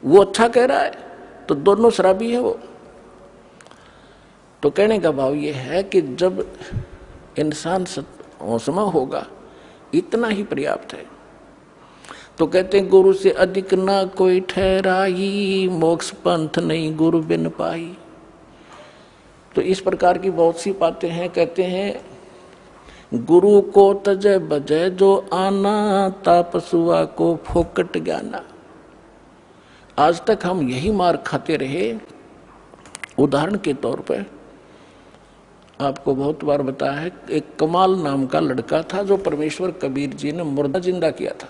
वो अच्छा कह रहा है, तो दोनों शराबी है वो। तो कहने का भाव ये है कि जब इंसान होशमा होगा इतना ही पर्याप्त है। तो कहते हैं गुरु से अधिक ना कोई ठहराई, मोक्ष पंथ नहीं गुरु बिन पाई। तो इस प्रकार की बहुत सी बातें हैं। कहते हैं गुरु को तजय बजय जो आना, तापसुआ को फोकट ज्ञाना। आज तक हम यही मार खाते रहे। उदाहरण के तौर पर आपको बहुत बार बताया है, एक कमाल नाम का लड़का था जो परमेश्वर कबीर जी ने मुर्दा जिंदा किया था।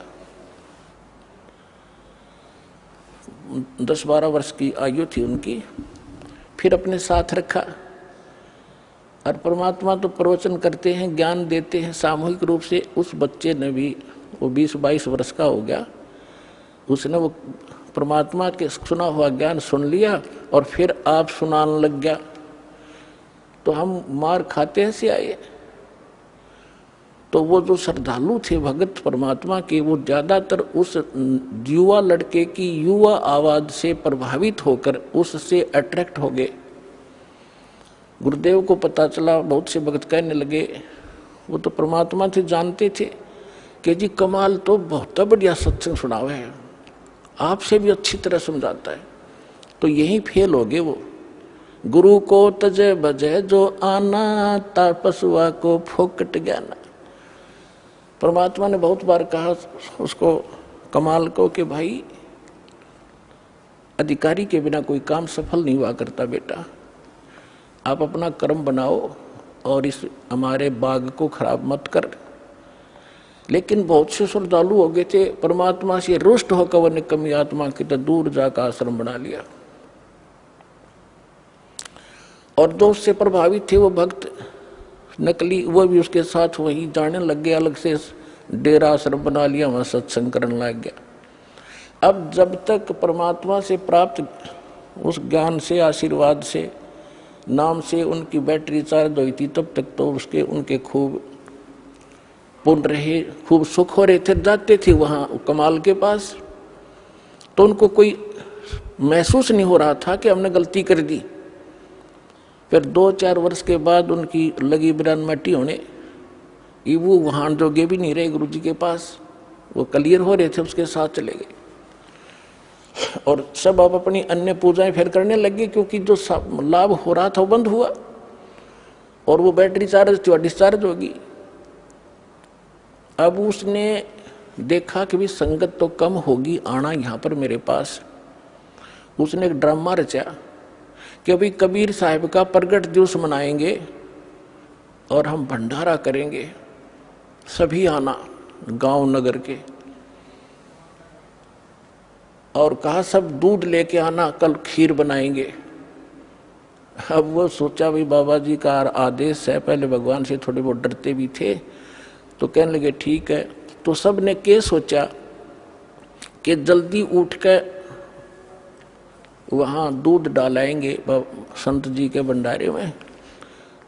10-12 वर्ष की आयु थी उनकी। फिर अपने साथ रखा। और परमात्मा तो प्रवचन करते हैं, ज्ञान देते हैं सामूहिक रूप से। उस बच्चे ने भी, वो 20-22 वर्ष का हो गया, उसने वो परमात्मा के सुना हुआ ज्ञान सुन लिया और फिर आप सुनाने लग गया। तो हम मार खाते से आए। तो वो जो श्रद्धालु थे भगत परमात्मा के, वो ज्यादातर उस युवा लड़के की युवा आवाज से प्रभावित होकर उससे अट्रैक्ट हो गए। गुरुदेव को पता चला, बहुत से भगत कहने लगे, वो तो परमात्मा से जानते थे कि जी कमाल तो बहुत बढ़िया सत्संग सुनावे है, आपसे भी अच्छी तरह समझाता है। तो यही फेल हो गए वो। गुरु को तजे बजे जो आना, तापसुआ को फोकट ज्ञाना। परमात्मा ने बहुत बार कहा उसको, कमाल को, कि भाई अधिकारी के बिना कोई काम सफल नहीं हुआ करता बेटा, आप अपना कर्म बनाओ और इस हमारे बाग को खराब मत कर। लेकिन बहुत से श्रद्धालु हो गए थे, परमात्मा से रुष्ट होकर वह निकम्मी आत्मा की तो दूर जाकर आश्रम बना लिया। और जो उससे प्रभावित थे वो भक्त नकली, वो भी उसके साथ वही जाने लग गए, अलग से डेरा आश्रम बना लिया, वहां सत्संग करने लग गया। अब जब तक परमात्मा से प्राप्त उस ज्ञान से, आशीर्वाद से, नाम से उनकी बैटरी चार्ज हुई थी, तब तक तो उसके उनके खूब पुण्य रहे, खूब सुख हो रहे थे। जाते थे वहां कमाल के पास तो उनको कोई महसूस नहीं हो रहा था कि हमने गलती कर दी। फिर 2-4 वर्ष के बाद उनकी लगी बिरान मट्टी होने, वो वहां जोगे भी नहीं रहे गुरु जी के पास, वो क्लियर हो रहे थे, उसके साथ चले गए। और सब अब अपनी अन्य पूजाएं फिर करने लगे, क्योंकि जो लाभ हो रहा था वो बंद हुआ और वो बैटरी चार्ज थी, डिस्चार्ज होगी। अब उसने देखा कि भी संगत तो कम होगी, आना यहाँ पर मेरे पास। उसने एक ड्रामा रचा कि अभी कबीर साहब का प्रगट दिवस मनाएंगे और हम भंडारा करेंगे, सभी आना गांव नगर के। और कहा सब दूध लेके आना, कल खीर बनाएंगे। अब वो सोचा भाई बाबा जी का आदेश है, पहले भगवान से थोड़े बहुत डरते भी थे, तो कहने लगे ठीक है। तो सब ने क्या सोचा कि जल्दी उठ कर वहाँ दूध डालाएंगे संत जी के भंडारे में।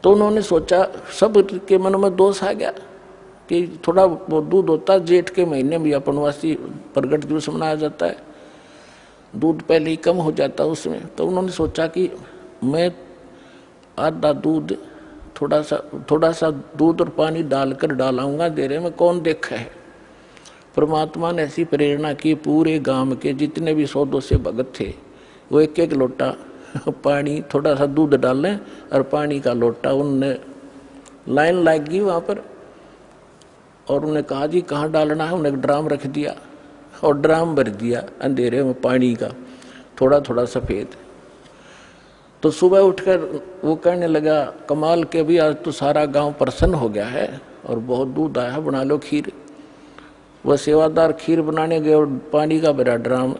तो उन्होंने सोचा, सब के मन में दोष आ गया कि थोड़ा वो दूध होता, जेठ के महीने में अपनवासी प्रगट दिवस मनाया जाता है, दूध पहले ही कम हो जाता उसमें। तो उन्होंने सोचा कि मैं आधा दूध, थोड़ा सा दूध और पानी डालकर डालाऊंगा देरे में, कौन देखा है। परमात्मा ने ऐसी प्रेरणा की, पूरे गांव के जितने भी 100-200 भगत थे वो एक एक लोटा पानी, थोड़ा सा दूध डालें और पानी का लोटा, उनने लाइन लग गई वहाँ पर। और उन्हें कहा जी कहाँ डालना है, उन्हें ड्राम रख दिया और ड्राम भर दिया अंधेरे में पानी का, थोड़ा थोड़ा सफ़ेद। तो सुबह उठकर वो कहने लगा कमाल के भी आज तो सारा गांव प्रसन्न हो गया है और बहुत दूध आया है, बना लो खीर। वह सेवादार खीर बनाने गए और पानी का भरा ड्राम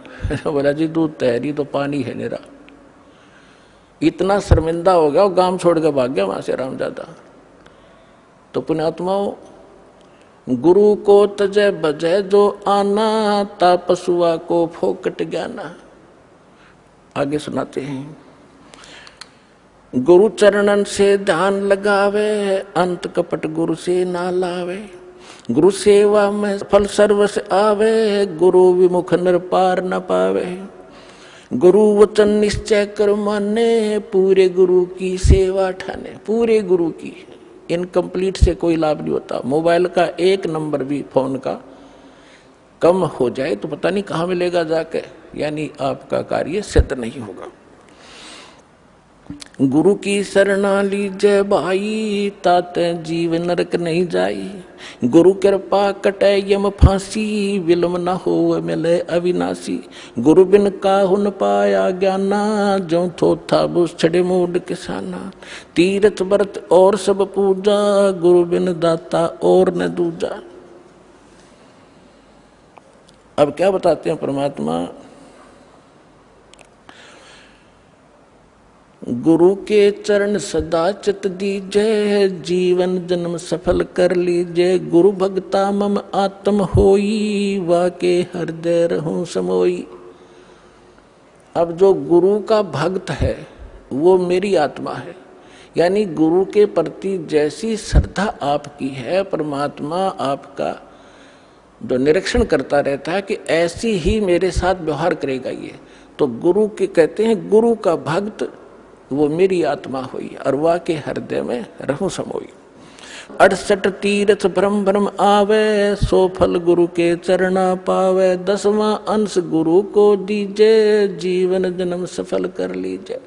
बोला जी दूध तैयारी तो पानी है मेरा। इतना शर्मिंदा हो गया, वो गांव छोड़ के भाग गया वहां से रामजादा। तो पुण्यात्माओं, गुरु को तजय बजय जो आना, तापसुआ को फोकट ज्ञाना। आगे सुनाते हैं, गुरु चरणन से ध्यान लगावे, अंत कपट गुरु से ना लावे। गुरु सेवा में फल सर्वस आवे, गुरु विमुख नर पार न पावे। गुरु वचन निश्चय कर माने, पूरे गुरु की सेवा ठाने। पूरे गुरु की, इनकम्प्लीट से कोई लाभ नहीं होता। मोबाइल का एक नंबर भी फोन का कम हो जाए तो पता नहीं कहाँ मिलेगा जाके, यानी आपका कार्य सिद्ध नहीं होगा। गुरु की शरणा लीजय भाई, ताते जीव नरक नहीं जाई। गुरु कृपा कटे यम फांसी, विलम न हो मिले अविनाशी। गुरु बिन काहु न पाया ज्ञाना, जो थो था बुझ छड़े मूड किसाना। तीर्थ व्रत और सब पूजा, गुरु बिन दाता और न दूजा। अब क्या बताते हैं परमात्मा, गुरु के चरण सदा चित दीजय, जीवन जन्म सफल कर लीजय। गुरु भक्ता मम आत्म होई, वाके हृदय रहूं समोई। अब जो गुरु का भक्त है वो मेरी आत्मा है, यानी गुरु के प्रति जैसी श्रद्धा आपकी है, परमात्मा आपका जो निरीक्षण करता रहता है कि ऐसी ही मेरे साथ व्यवहार करेगा ये। तो गुरु के कहते हैं, गुरु का भक्त वो मेरी आत्मा हुई, और वाह के हृदय में रहूं समोई। 68 तीर्थ भ्रम भ्रम आवे, सो फल गुरु के चरणा पावे। 10वां अंश गुरु को दीजे, जीवन जन्म सफल कर लीजे।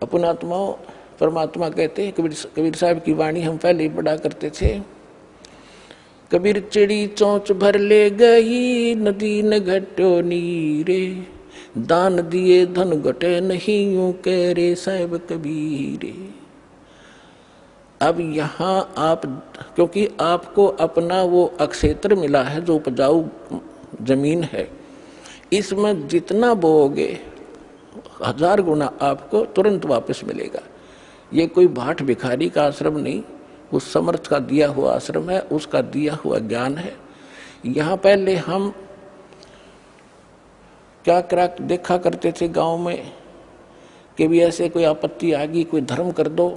अपना आत्माओं, परमात्मा कहते हैं, कबीर साहब की वाणी हम पहले ही पढ़ा करते थे। कबीर चिड़ी चोंच भर ले गई, नदी न घटो नीरे। दान दिए धन घटे नहीं, यूं कह रे साहिब कबीरे। अब यहाँ आप, क्योंकि आपको अपना वो अक्षेत्र मिला है जो उपजाऊ जमीन है, इसमें जितना बोओगे 1000 गुना आपको तुरंत वापस मिलेगा। ये कोई भाट भिखारी का आश्रम नहीं, उस समर्थ का दिया हुआ आश्रम है, उसका दिया हुआ ज्ञान है। यहाँ पहले हम क्या देखा करते थे गांव में कि भी ऐसे कोई आपत्ति आ गई, कोई धर्म कर दो,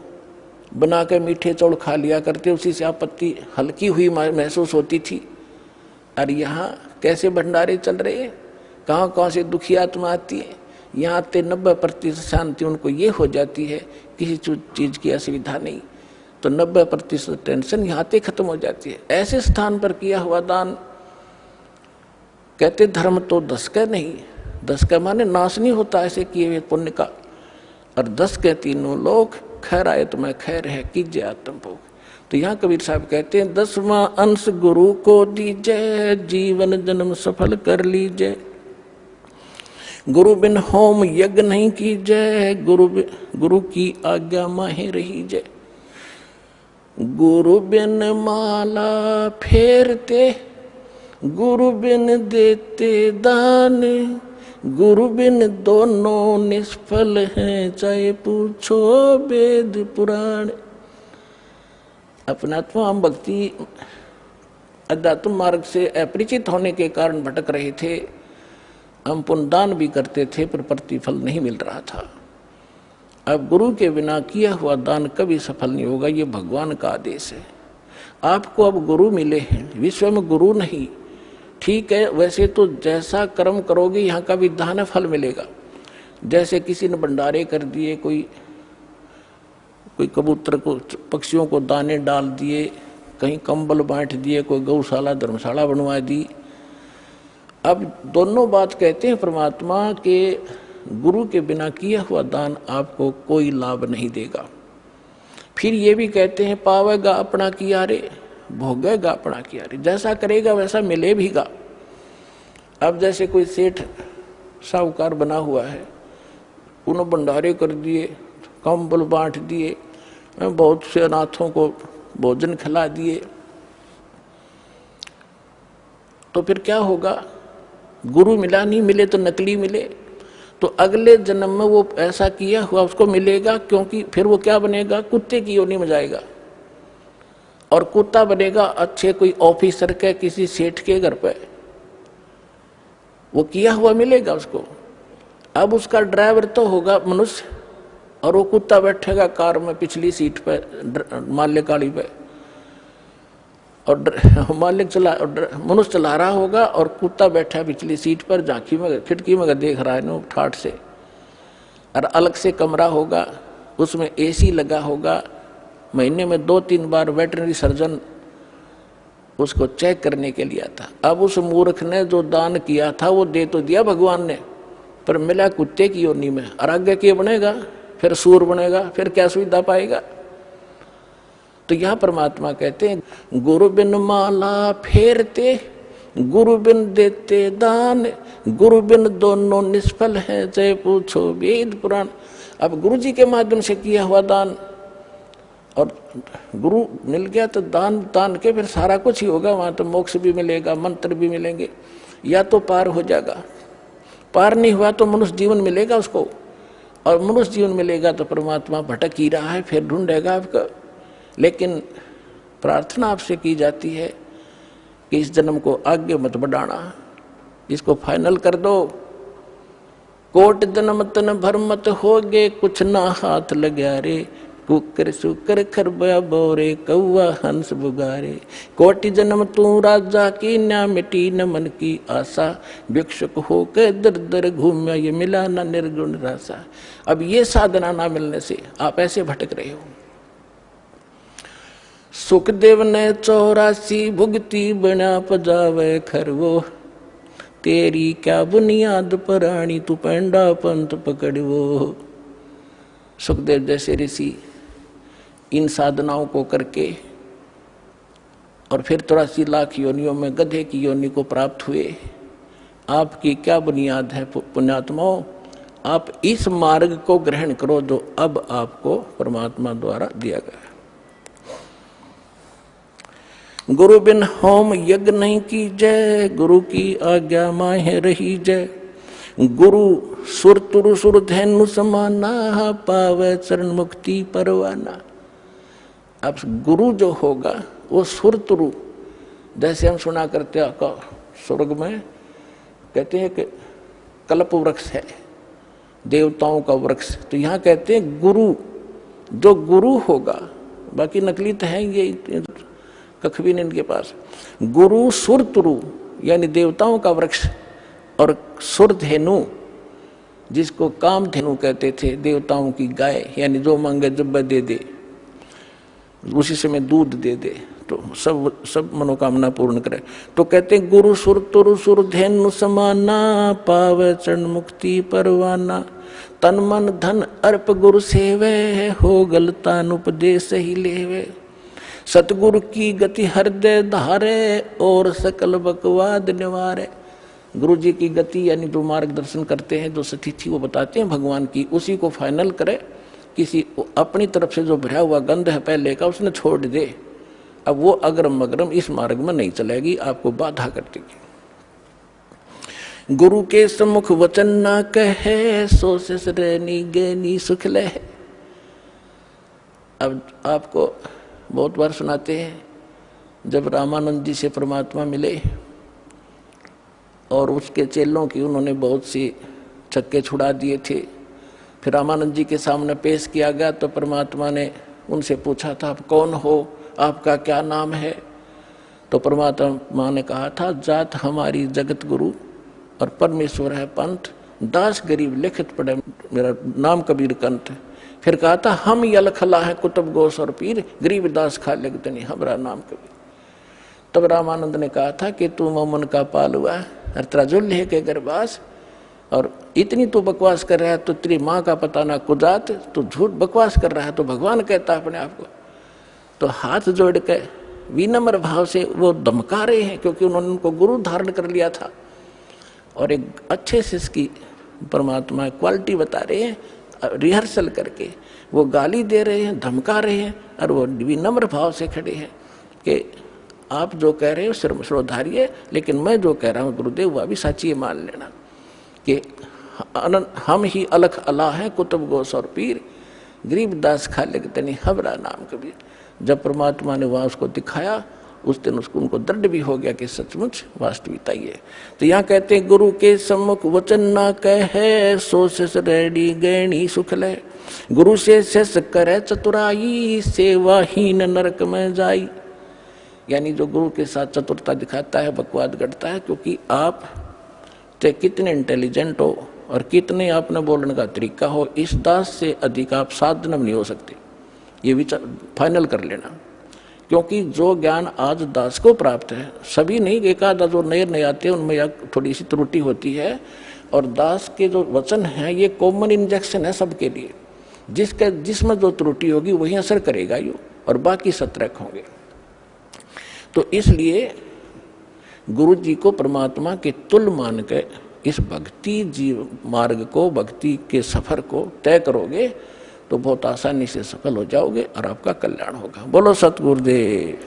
बना के मीठे चौड़ खा लिया करते, उसी से आपत्ति हल्की हुई महसूस होती थी। और यहाँ कैसे भंडारे चल रहे, कहाँ कहाँ से दुखी आत्मा आती है। यहाँ आते 90% शांति उनको ये हो जाती है, किसी चीज की असुविधा नहीं, तो 90% टेंशन यहाँ आते खत्म हो जाती है। ऐसे स्थान पर किया हुआ दान, कहते धर्म तो 10 का नहीं, 10 का माने नाश नहीं होता ऐसे किए हुए पुण्य का, और 10 के तीनों लोग खैर आए तो मैं खैर है कीजिए आत्म भोग। तो यहाँ कबीर साहब कहते हैं 10वां अंश गुरु को दीजिए, जीवन जन्म सफल कर लीजिए। गुरु बिन होम यज्ञ नहीं कीजिए, गुरु की आज्ञा माहे रहीजे। गुरु बिन माला फेरते, गुरु बिन देते दान, गुरु बिन दोनों निष्फल हैं, चाहे पूछो वेद पुराण। अपनात्मा भक्ति अध्यात्म मार्ग से अपरिचित होने के कारण भटक रहे थे। हम पुण्यदान भी करते थे पर प्रतिफल नहीं मिल रहा था। अब गुरु के बिना किया हुआ दान कभी सफल नहीं होगा, ये भगवान का आदेश है। आपको अब गुरु मिले हैं, विश्व में गुरु नहीं, ठीक है, वैसे तो जैसा कर्म करोगे यहाँ का विधान फल मिलेगा। जैसे किसी ने भंडारे कर दिए, कोई कबूतर को, पक्षियों को दाने डाल दिए, कहीं कंबल बांट दिए, कोई गौशाला धर्मशाला बनवा दी। अब दोनों बात कहते हैं परमात्मा के गुरु के बिना किया हुआ दान आपको कोई लाभ नहीं देगा। फिर ये भी कहते हैं पावेगा अपना किया रे, भोगेगा अपना किया रे, जैसा करेगा वैसा मिले भीगा। अब जैसे कोई सेठ साहूकार बना हुआ है, उन्होंने भंडारे कर दिए, कंबल बांट दिए, बहुत से अनाथों को भोजन खिला दिए, तो फिर क्या होगा? गुरु मिला नहीं, मिले तो नकली मिले, तो अगले जन्म में वो ऐसा किया हुआ उसको मिलेगा, क्योंकि फिर वो क्या बनेगा? कुत्ते की योनि में जाएगा, और कुत्ता बनेगा अच्छे कोई ऑफिसर के, किसी सेठ के घर पे, वो किया हुआ मिलेगा उसको। अब उसका ड्राइवर तो होगा मनुष्य, और वो कुत्ता बैठेगा कार में पिछली सीट पे, माल्य गाड़ी पे, और मालिक मनुष्य चला रहा होगा और कुत्ता बैठा पिछली सीट पर, झांकी में खिड़की में देख रहा है ना ठाठ से। और अलग से कमरा होगा, उसमें एसी लगा होगा, महीने में 2-3 बार वेटरनरी सर्जन उसको चेक करने के लिए आता। अब उस मूर्ख ने जो दान किया था वो दे तो दिया भगवान ने, पर मिला कुत्ते की योनि में, और आगे क्या बनेगा? फिर सूर बनेगा, फिर क्या सुविधा पाएगा? तो यहाँ परमात्मा कहते हैं गुरु बिन माला फेरते, गुरु बिन देते दान, गुरु बिन दोनों निष्फल है, चाहे पूछो वेद पुराण। अब गुरु जी के माध्यम से किया हुआ दान, और गुरु मिल गया तो दान के फिर सारा कुछ ही होगा। वहाँ तो मोक्ष भी मिलेगा, मंत्र भी मिलेंगे, या तो पार हो जाएगा। पार नहीं हुआ तो मनुष्य जीवन मिलेगा उसको, और मनुष्य जीवन मिलेगा तो परमात्मा भटक ही रहा है, फिर ढूंढेगा आपका। लेकिन प्रार्थना आपसे की जाती है कि इस जन्म को आगे मत बढ़ाना, इसको फाइनल कर दो। कोट जन्म तन भर मत होगे, कुछ ना हाथ लग्या रे, कुकर सुकर खरबा बोरे, कौआ हंस बुगारे। कोटि जन्म तू राजा की, ना मिटी न मन की आशा, भिक्षुक होके दर दर घूमया, ये मिला ना निर्गुण रासा। अब ये साधना ना मिलने से आप ऐसे भटक रहे हो। सुखदेव ने 84 भुगती बना पजावे खरवो, तेरी क्या बुनियाद पराणी, तू पेंडा पंथ पकड़वो। सुखदेव जैसे ऋषि इन साधनाओं को करके और फिर 83 लाख योनियों में गधे की योनि को प्राप्त हुए। आपकी क्या बुनियाद है पुण्यात्माओं? आप इस मार्ग को ग्रहण करो जो अब आपको परमात्मा द्वारा दिया गया। गुरु बिन होम यज्ञ नहीं कीजय, गुरु की आज्ञा माहे रही जय। गुरु सुर तुरु सुर धैनु समाना, पावे चरण मुक्ति परवाना। अब गुरु जो होगा वो सुर तुरु, जैसे हम सुना करते हैं स्वर्ग में कहते हैं कि कल्प वृक्ष है, देवताओं का वृक्ष, तो यहाँ कहते हैं गुरु, जो गुरु होगा, बाकी नकली तो है ये कख भी नहीं इनके पास। गुरु सुर तुरु यानी देवताओं का वृक्ष, और सुर धेनु जिसको काम धेनु कहते थे, देवताओं की गाय, यानी जो मांगे जब दे दे, उसी समय दूध दे दे तो सब मनोकामना पूर्ण करे। तो कहते हैं गुरु सुर तुरु सुर धेनु समाना, पावे चरण मुक्ति परवाना। तन मन धन अर्प गुरु सेवे, हो गलतान उपदेश ही लेवे। सतगुरु की गति हृदय धारे, और सकल बकवाद निवारे। गुरु जी की गति यानी जो मार्गदर्शन करते हैं, जो सतिथि वो बताते हैं भगवान की, उसी को फाइनल करे। किसी अपनी तरफ से जो भरा हुआ गंध है पहले का उसने छोड़ दे, अब वो अग्रम मगरम इस मार्ग में नहीं चलेगी, आपको बाधा कर देगी। गुरु के सम्मुख वचन ना कहे, सो ससुरैनी गैनी सुख लह। अब आपको बहुत बार सुनाते हैं, जब रामानंद जी से परमात्मा मिले और उसके चेलों की उन्होंने बहुत सी छक्के छुड़ा दिए थे, फिर रामानंद जी के सामने पेश किया गया तो परमात्मा ने उनसे पूछा था, आप कौन हो, आपका क्या नाम है? तो परमात्मा ने कहा था, जात हमारी जगत गुरु और परमेश्वर है पंथ, दास गरीब लिखित पढ़े मेरा नाम कबीर कंठ। फिर कहा था, हम यलखला है कुतुब गोस और पीर, गरीब दास खा लगतनी हमारा नाम कबीर। तब रामानंद ने कहा था कि तू मोमन का पालुआ और तेरा जुल्ल है के गरबास, और इतनी तू बकवास कर रहा है तो तेरी माँ का पता ना कुदात, तू झूठ बकवास कर रहा है तो भगवान कहता है अपने आप को। तो हाथ जोड़ के विनम्र भाव से वो धमका रहे हैं, क्योंकि उन्होंने उनको गुरु धारण कर लिया था और एक अच्छे से इसकी परमात्मा क्वालिटी बता रहे हैं, रिहर्सल करके वो गाली दे रहे हैं, धमका रहे हैं, और वो विनम्र भाव से खड़े हैं कि आप जो कह रहे हो श्रोधारिये, लेकिन मैं जो कह रहा हूँ गुरुदेव वह भी सच्ची मान लेना कि हम ही अलख अला हैं कुतुब गोस और पीर, गरीब दास खा लगतनी हमारा नाम कबीर। जब परमात्मा ने वहाँ उसको दिखाया, उस दिन उसको उनको दृढ़ भी हो गया कि सचमुच वास्तविकता ही है। तो यहाँ कहते हैं, गुरु के सम्मुख वचन ना कहे, सो शिष रेडी गैणी सुख ले। गुरु से शिष करे चतुराई, सेवाहीन नरक में जाई। यानी जो गुरु के साथ चतुरता दिखाता है, बकवाद गढ़ता है, क्योंकि आप चाहे कितने इंटेलिजेंट हो और कितने आपने बोलने का तरीका हो, इस दास से अधिक आप साधन नहीं हो सकते, ये विचार फाइनल कर लेना। क्योंकि जो ज्ञान आज दास को प्राप्त है, सभी नहीं, एक आधा जो नए नए आते हैं उनमें थोड़ी सी त्रुटि होती है, और दास के जो वचन हैं ये कॉमन इंजेक्शन है सबके लिए, जिसमें जो त्रुटि होगी वही असर करेगा यो, और बाकी सतर्क होंगे। तो इसलिए गुरु जी को परमात्मा के तुल्य मान के इस भक्ति जीव मार्ग को, भक्ति के सफर को तय करोगे तो बहुत आसानी से सफल हो जाओगे और आपका कल्याण होगा। बोलो सतगुरुदेव।